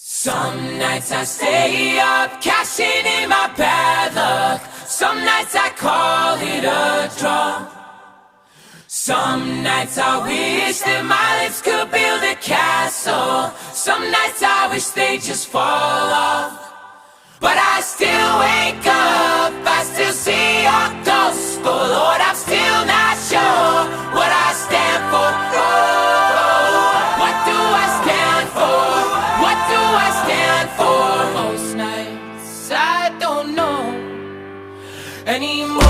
Some nights I stay up, cashing in my bad luck. Some nights I call it a draw. Some nights I wish that my lips could build a castle. Some nights I wish they just fall off. But I still wake up, I still see your ghost. Oh Lord, I'm still not sure what I stand for. Oh, what do I stand for? What do I stand for? Most nights I don't know anymore.